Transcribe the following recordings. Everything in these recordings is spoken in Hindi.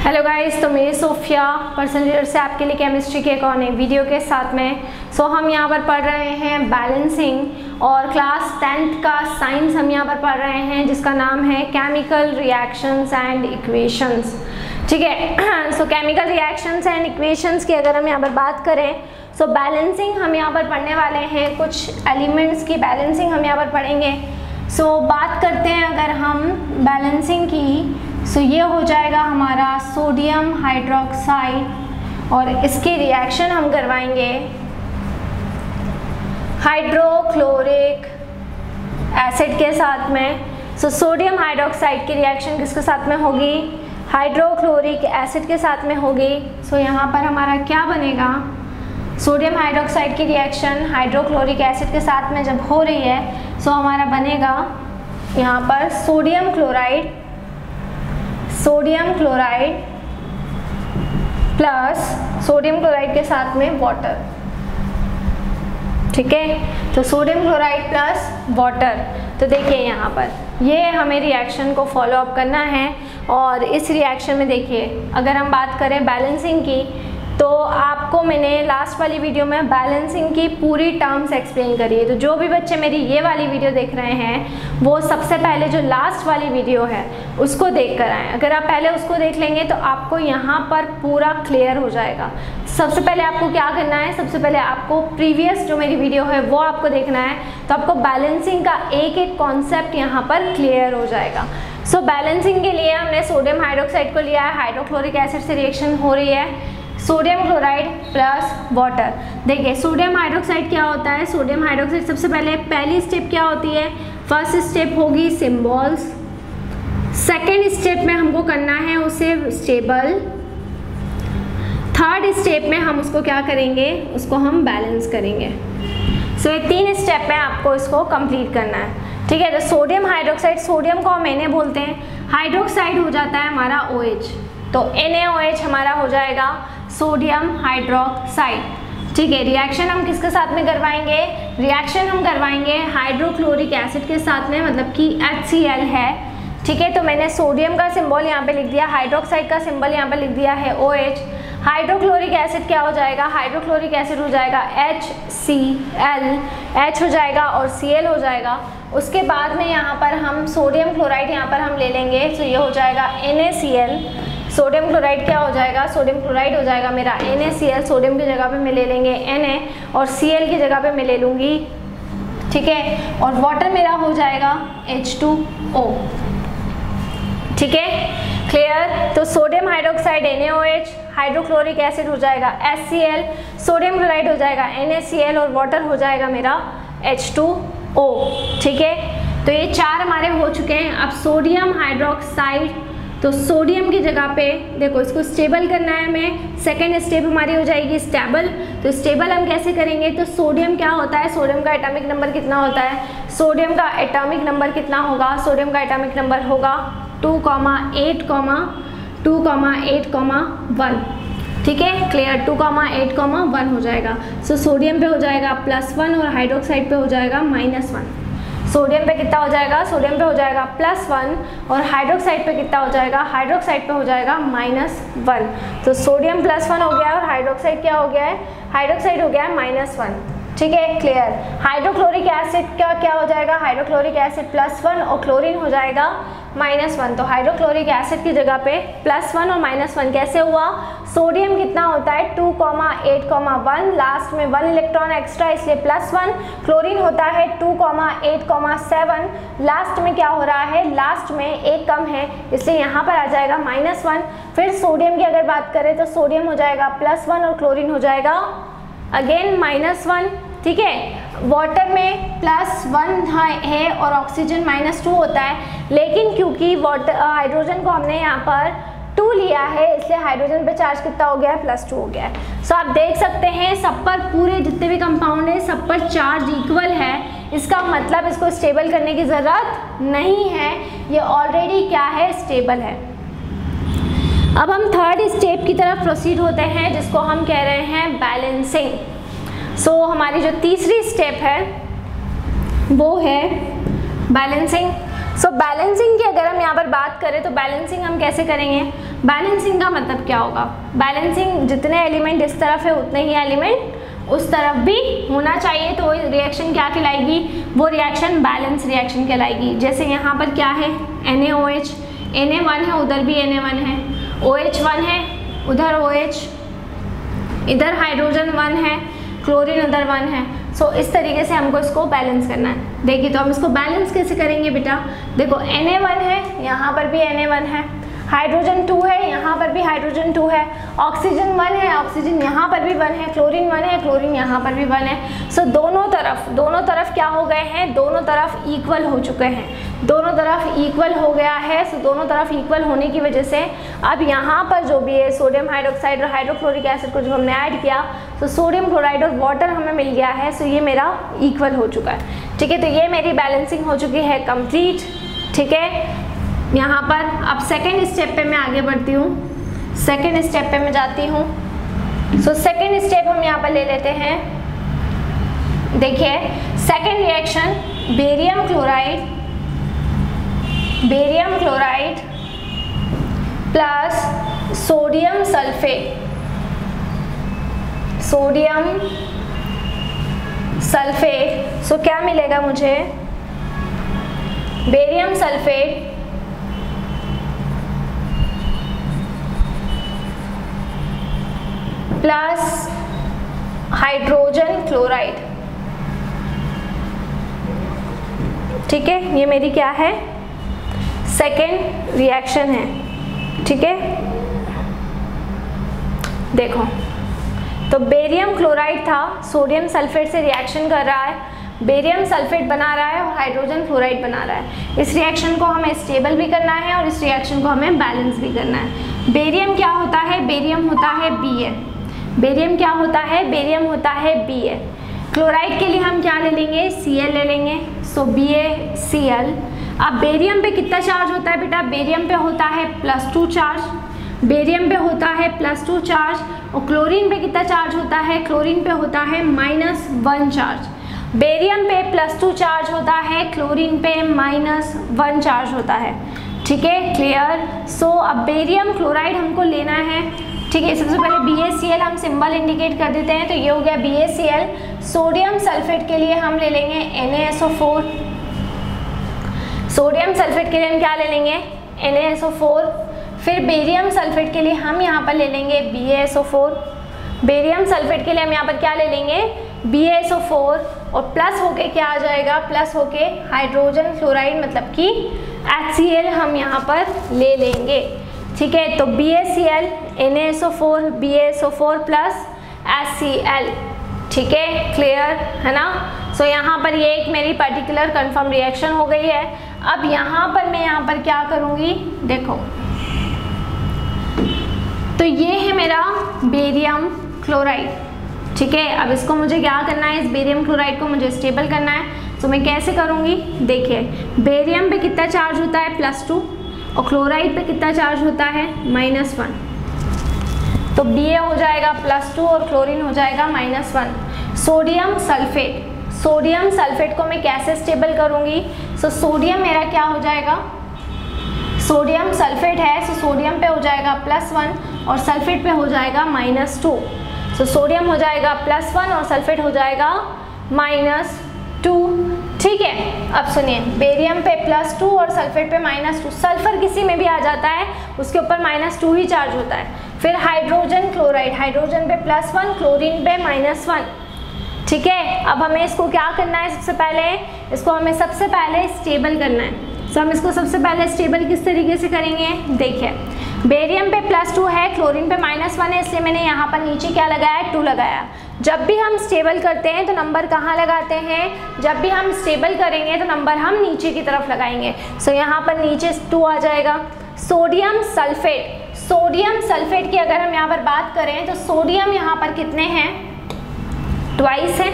हेलो गाइस, तो मैं सोफिया पर्सनल लीडर से आपके लिए केमिस्ट्री के एक और नई वीडियो के साथ में हम यहाँ पर पढ़ रहे हैं बैलेंसिंग और क्लास 10th का साइंस हम यहाँ पर पढ़ रहे हैं जिसका नाम है केमिकल रिएक्शंस एंड इक्वेशंस। ठीक है, सो केमिकल रिएक्शंस एंड इक्वेशंस की अगर हम यहाँ पर बात करें बैलेंसिंग हम यहाँ पर पढ़ने वाले हैं, कुछ एलिमेंट्स की बैलेंसिंग हम यहाँ पर पढ़ेंगे। बात करते हैं अगर हम बैलेंसिंग की, ये हो जाएगा हमारा सोडियम हाइड्रोक्साइड और इसकी रिएक्शन हम करवाएंगे हाइड्रोक्लोरिक एसिड के साथ में। सोडियम हाइड्रोक्साइड की रिएक्शन किसके साथ में होगी? हाइड्रोक्लोरिक एसिड के साथ में होगी। यहाँ पर हमारा क्या बनेगा? सोडियम हाइड्रोक्साइड की रिएक्शन हाइड्रोक्लोरिक एसिड के साथ में जब हो रही है हमारा बनेगा यहाँ पर sodium chloride plus sodium chloride के साथ में वाटर। ठीक है, तो सोडियम क्लोराइड प्लस वाटर। तो देखिए यहाँ पर ये हमें रिएक्शन को फॉलो अप करना है और इस रिएक्शन में देखिए अगर हम बात करें बैलेंसिंग की तो आपको मैंने लास्ट वाली वीडियो में बैलेंसिंग की पूरी टर्म्स एक्सप्लेन करी है। तो जो भी बच्चे मेरी ये वाली वीडियो देख रहे हैं वो सबसे पहले जो लास्ट वाली वीडियो है उसको देख कर आएँ। अगर आप पहले उसको देख लेंगे तो आपको यहाँ पर पूरा क्लियर हो जाएगा। सबसे पहले आपको क्या करना है, सबसे पहले आपको प्रीवियस जो मेरी वीडियो है वो आपको देखना है, तो आपको बैलेंसिंग का एक एक कॉन्सेप्ट यहाँ पर क्लियर हो जाएगा। बैलेंसिंग के लिए हमने सोडियम हाइड्रोक्साइड को लिया है, हाइड्रोक्लोरिक एसिड से रिएक्शन हो रही है सोडियम क्लोराइड प्लस वाटर। देखिए सोडियम हाइड्रोक्साइड क्या होता है? सोडियम हाइड्रोक्साइड सबसे पहले पहली स्टेप क्या होती है? फर्स्ट स्टेप होगी सिंबल्स, सेकेंड स्टेप में हमको करना है उसे स्टेबल, थर्ड स्टेप में हम उसको क्या करेंगे? उसको हम बैलेंस करेंगे। ये 3 स्टेप में आपको इसको कंप्लीट करना है। ठीक है, तो सोडियम हाइड्रोक्साइड, सोडियम को हम Na बोलते हैं, हाइड्रोक्साइड हो जाता है हमारा OH, तो NaOH हमारा हो जाएगा सोडियम हाइड्रोक्साइड। ठीक है, रिएक्शन हम किसके साथ में करवाएंगे? रिएक्शन हम करवाएंगे हाइड्रोक्लोरिक एसिड के साथ में, मतलब कि HCl है। ठीक है, तो मैंने सोडियम का सिंबल यहाँ पे लिख दिया, हाइड्रोक्साइड का सिंबल यहाँ पे लिख दिया है OH। हाइड्रोक्लोरिक एसिड क्या हो जाएगा? हाइड्रोक्लोरिक एसिड हो जाएगा HCl, H हो जाएगा और Cl हो जाएगा। उसके बाद में यहाँ पर हम सोडियम क्लोराइड यहाँ पर हम ले लेंगे, तो ये हो जाएगा NaCl। सोडियम क्लोराइड क्या हो जाएगा? सोडियम क्लोराइड हो जाएगा मेरा NaCl, सोडियम की जगह पे मैं ले लेंगे Na और Cl की जगह पे मैं ले लूँगी। ठीक है, और वाटर मेरा हो जाएगा H2O। ठीक है, क्लियर? तो sodium hydroxide NaOH, hydrochloric acid हो जाएगा HCl, सोडियम क्लोराइड हो जाएगा NaCl और वाटर हो जाएगा मेरा H2O। ठीक है, तो ये 4 हमारे हो चुके हैं। अब सोडियम हाइड्रोक्साइड, तो सोडियम की जगह पे देखो इसको स्टेबल करना है हमें, सेकेंड स्टेप हमारी हो जाएगी स्टेबल। तो स्टेबल हम कैसे करेंगे? तो सोडियम क्या होता है? सोडियम का एटॉमिक नंबर कितना होता है? सोडियम का एटॉमिक नंबर कितना होगा? सोडियम का एटॉमिक नंबर होगा 2,8,1। ठीक है, क्लियर? 2,8,1 हो जाएगा। सोडियम पे हो जाएगा +1 और हाइड्रोक्साइड पे हो जाएगा -1। सोडियम पे कितना हो जाएगा? सोडियम पे हो जाएगा +1 और हाइड्रोक्साइड पे कितना हो जाएगा? हाइड्रोक्साइड पे हो जाएगा -1। तो सोडियम +1 हो गया और हाइड्रोक्साइड क्या हो गया है? हाइड्रोक्साइड हो गया है -1। ठीक है, क्लियर? हाइड्रोक्लोरिक एसिड का क्या हो जाएगा? हाइड्रोक्लोरिक एसिड +1 और क्लोरीन हो जाएगा -1। तो हाइड्रोक्लोरिक एसिड की जगह पे +1 और -1 कैसे हुआ? सोडियम कितना होता है? 2,8,1, लास्ट में 1 इलेक्ट्रॉन एक्स्ट्रा इसलिए +1। क्लोरीन होता है 2,8,7, लास्ट में क्या हो रहा है? लास्ट में एक कम है इसलिए यहाँ पर आ जाएगा -1। फिर सोडियम की अगर बात करें तो सोडियम हो जाएगा +1 और क्लोरीन हो जाएगा अगेन -1। ठीक है, वाटर में +1 है और ऑक्सीजन -2 होता है, लेकिन क्योंकि वाटर हाइड्रोजन को हमने यहाँ पर 2 लिया है इसलिए हाइड्रोजन पे चार्ज कितना हो गया है? +2 हो गया है। आप देख सकते हैं सब पर पूरे जितने भी कंपाउंड है सब पर चार्ज इक्वल है। इसका मतलब इसको स्टेबल करने की ज़रूरत नहीं है, ये ऑलरेडी क्या है? स्टेबल है। अब हम थर्ड स्टेप की तरफ प्रोसीड होते हैं जिसको हम कह रहे हैं बैलेंसिंग। हमारी जो तीसरी स्टेप है वो है बैलेंसिंग। बैलेंसिंग की अगर हम यहाँ पर बात करें तो बैलेंसिंग हम कैसे करेंगे? बैलेंसिंग का मतलब क्या होगा? बैलेंसिंग जितने एलिमेंट इस तरफ है उतने ही एलिमेंट उस तरफ भी होना चाहिए, तो रिएक्शन क्या कहलाएगी? वो रिएक्शन बैलेंस रिएक्शन कहलाएगी। जैसे यहाँ पर क्या है, NaOH, Na1 है उधर भी Na1 है, OH1 है उधर OH, इधर हाइड्रोजन 1 है, क्लोरीन उधर 1 है। सो इस तरीके से हमको इसको बैलेंस करना है। देखिए तो हम इसको बैलेंस कैसे करेंगे बेटा? देखो Na1 है, यहाँ पर भी Na1 है, हाइड्रोजन 2 है, यहाँ पर भी हाइड्रोजन 2 है, ऑक्सीजन 1 है, ऑक्सीजन यहाँ पर भी 1 है, क्लोरीन 1 है, क्लोरीन यहाँ पर भी 1 है। सो दोनों तरफ क्या हो गए हैं? दोनों तरफ इक्वल हो चुके हैं, दोनों तरफ इक्वल हो गया है। सो दोनों तरफ इक्वल होने की वजह से अब यहाँ पर जो भी है सोडियम हाइड्रोक्साइड और हाइड्रोक्लोरिक एसिड को जब हमने ऐड किया तो सोडियम क्लोराइड और वाटर हमें मिल गया है। सो ये मेरा इक्वल हो चुका है, ठीक है। तो ये मेरी बैलेंसिंग हो चुकी है कंप्लीट, ठीक है। यहाँ पर अब सेकेंड स्टेप पे मैं आगे बढ़ती हूँ, सेकेंड स्टेप पे मैं जाती हूँ। सो सेकेंड स्टेप हम यहाँ पर ले लेते हैं। देखिए second reaction, barium chloride plus sodium sulphate. So क्या मिलेगा मुझे? Barium sulphate plus hydrogen chloride, ठीक है। ये मेरी क्या है? सेकेंड रिएक्शन है, ठीक है। देखो तो बेरियम क्लोराइड था, सोडियम सल्फेट से रिएक्शन कर रहा है, बेरियम सल्फेट बना रहा है और हाइड्रोजन क्लोराइड बना रहा है। इस रिएक्शन को हमें स्टेबल भी करना है और इस रिएक्शन को हमें बैलेंस भी करना है। बेरियम क्या होता है? बेरियम होता है Ba। बेरियम क्या होता है? बेरियम होता है Ba। क्लोराइड के लिए हम क्या ले लेंगे? Cl ले लेंगे, सो BaCl। अब बेरियम पे कितना चार्ज होता है बेटा? बेरियम पे होता है +2 चार्ज, बेरियम पे होता है +2 चार्ज। और क्लोरीन पे कितना चार्ज होता है? क्लोरीन पे होता है -1 चार्ज। बेरियम पे +2 चार्ज होता है, क्लोरीन पे -1 चार्ज होता है, ठीक है, क्लियर। सो अब बेरियम क्लोराइड हमको लेना है, ठीक है। सबसे पहले BaCl हम सिंबल इंडिकेट कर देते हैं, तो ये हो गया BaCl। सोडियम सल्फेट के लिए हम ले लेंगे NaSO4। सोडियम सल्फेट के लिए हम क्या ले लेंगे? NaSO4। फिर बेरियम सल्फेट के लिए हम यहाँ पर ले लेंगे BaSO4। बेरियम सल्फेट के लिए हम यहाँ पर क्या ले लेंगे? BaSO4। और प्लस होके क्या आ जाएगा? प्लस होके हाइड्रोजन क्लोराइड मतलब कि HCl हम यहाँ पर ले लेंगे, ठीक है। तो BaCl NaSO4 BaSO4 plus HCl, ठीक है, क्लियर है ना। सो यहाँ पर ये एक मेरी पर्टिकुलर कंफर्म रिएक्शन हो गई है। अब यहाँ पर मैं यहाँ पर क्या करूँगी? देखो तो ये है मेरा बेरियम क्लोराइड, ठीक है। अब इसको मुझे क्या करना है? इस बेरियम क्लोराइड को मुझे स्टेबल करना है। तो मैं कैसे करूँगी? देखिए बेरियम पे कितना चार्ज होता है? +2। और क्लोराइड पे कितना चार्ज होता है? -1। तो Ba हो जाएगा +2 और क्लोरीन हो जाएगा -1। सोडियम सल्फेट को मैं कैसे स्टेबल करूँगी? सो सोडियम मेरा क्या हो जाएगा? सोडियम सल्फेट है, सो सोडियम पे हो जाएगा +1 और सल्फेट पे हो जाएगा -2। सो सोडियम हो जाएगा +1 और सल्फेट हो जाएगा -2, ठीक है। अब सुनिए, बेरियम पे +2 और सल्फेट पे -2, सल्फर किसी में भी आ जाता है, उसके ऊपर -2 ही चार्ज होता है। फिर हाइड्रोजन क्लोराइड, हाइड्रोजन पे +1, क्लोरीन पे -1, ठीक है। अब हमें इसको क्या करना है? सबसे पहले इसको हमें सबसे पहले स्टेबल करना है। सो हम इसको सबसे पहले स्टेबल किस तरीके से करेंगे? देखिए बेरियम पे +2 है, क्लोरीन पे -1 है, इसलिए मैंने यहाँ पर नीचे क्या लगाया? 2 लगाया। जब भी हम स्टेबल करते हैं तो नंबर कहाँ लगाते हैं? जब भी हम स्टेबल करेंगे तो नंबर हम नीचे की तरफ लगाएंगे। सो यहाँ पर नीचे 2 आ जाएगा। सोडियम सल्फेट की अगर हम यहाँ पर बात करें तो सोडियम यहाँ पर कितने हैं? ट्वाइस है।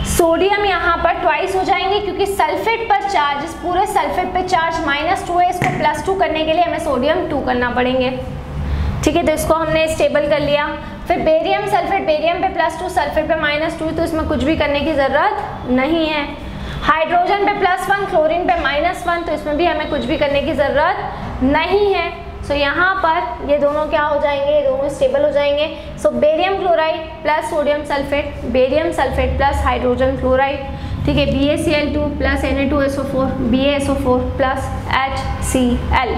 सोडियम यहाँ पर ट्वाइस हो जाएंगे क्योंकि सल्फेट पर चार्ज, इस पूरे सल्फेट पे चार्ज -2 है, इसको +2 करने के लिए हमें सोडियम 2 करना पड़ेंगे, ठीक है। तो इसको हमने स्टेबल कर लिया। फिर बेरियम सल्फेट, बेरियम पे +2 सल्फेट पे -2, तो इसमें कुछ भी करने की ज़रूरत नहीं है। हाइड्रोजन पे +1 क्लोरीन पे -1, तो इसमें भी हमें कुछ भी करने की ज़रूरत नहीं है। सो यहाँ पर ये दोनों क्या हो जाएंगे, ये दोनों स्टेबल हो जाएंगे। So barium chloride plus sodium sulphate, barium sulphate plus hydrogen chloride, ठीक है, BaCl2 plus Na2SO4, BaSO4 plus HCl,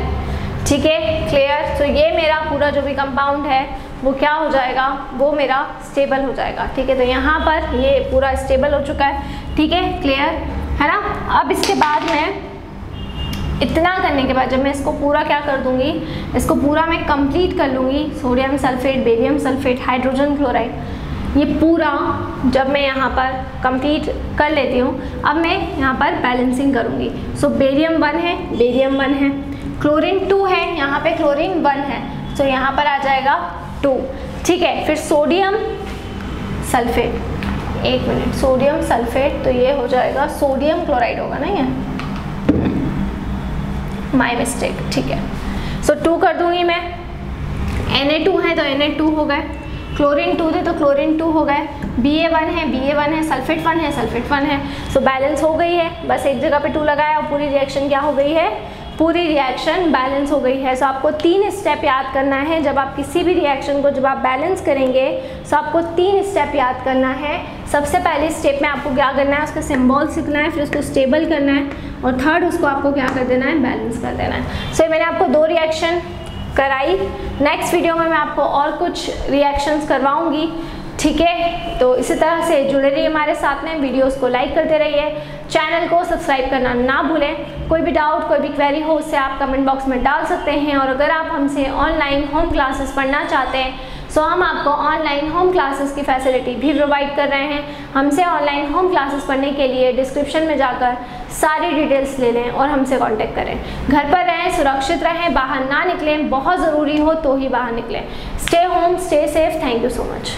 ठीक है, क्लियर। तो ये मेरा पूरा जो भी कंपाउंड है वो क्या हो जाएगा, वो मेरा स्टेबल हो जाएगा, ठीक है। तो यहाँ पर ये पूरा स्टेबल हो चुका है, ठीक है, क्लियर है ना। अब इसके बाद मैं इतना करने के बाद जब मैं इसको पूरा क्या कर दूंगी, इसको पूरा मैं कंप्लीट कर लूँगी, sodium sulphate, barium sulphate, hydrogen chloride, ये पूरा जब मैं यहाँ पर कंप्लीट कर लेती हूँ, अब मैं यहाँ पर बैलेंसिंग करूँगी। सो बेरियम 1 है, बेरियम 1 है, क्लोरीन 2 है, यहाँ पे क्लोरीन 1 है, तो यहाँ पर आ जाएगा 2, ठीक है। फिर sodium sulphate, 1 minute, sodium sulphate, तो ये हो जाएगा सोडियम क्लोराइड होगा ना, ये माय मिस्टेक, ठीक है। सो 2 कर दूंगी मैं, Na2 है तो Na2 हो गए, क्लोरीन 2 थे तो क्लोरीन 2 हो गए, Ba1 है, Ba1 है, सल्फेट 1 है, सल्फेट 1 है। सो बैलेंस हो गई है, बस एक जगह पे 2 लगाया और पूरी रिएक्शन क्या हो गई है, पूरी रिएक्शन बैलेंस हो गई है। सो आपको 3 स्टेप याद करना है जब आप किसी भी रिएक्शन को जब आप बैलेंस करेंगे, सो आपको 3 स्टेप याद करना है। सबसे पहले स्टेप में आपको क्या करना है, उसका सिंबल सीखना है, फिर उसको स्टेबल करना है, और थर्ड उसको आपको क्या कर देना है, बैलेंस कर देना है। सो मैंने आपको 2 रिएक्शन कराई, नेक्स्ट वीडियो में मैं आपको और कुछ रिएक्शंस करवाऊंगी, ठीक है। तो इसी तरह से जुड़े रहिए हमारे साथ में, वीडियोस को लाइक करते रहिए, चैनल को सब्सक्राइब करना ना भूलें। कोई भी डाउट, कोई भी क्वेरी हो उससे आप कमेंट बॉक्स में डाल सकते हैं, और अगर आप हमसे ऑनलाइन होम क्लासेस पढ़ना चाहते हैं सो हम आपको ऑनलाइन होम क्लासेस की फैसिलिटी भी प्रोवाइड कर रहे हैं। हमसे ऑनलाइन होम क्लासेस पढ़ने के लिए डिस्क्रिप्शन में जाकर सारी डिटेल्स ले लें और हमसे कांटेक्ट करें। घर पर रहें, सुरक्षित रहें, बाहर ना निकलें, बहुत ज़रूरी हो तो ही बाहर निकलें। Stay home, stay safe, thank you so much.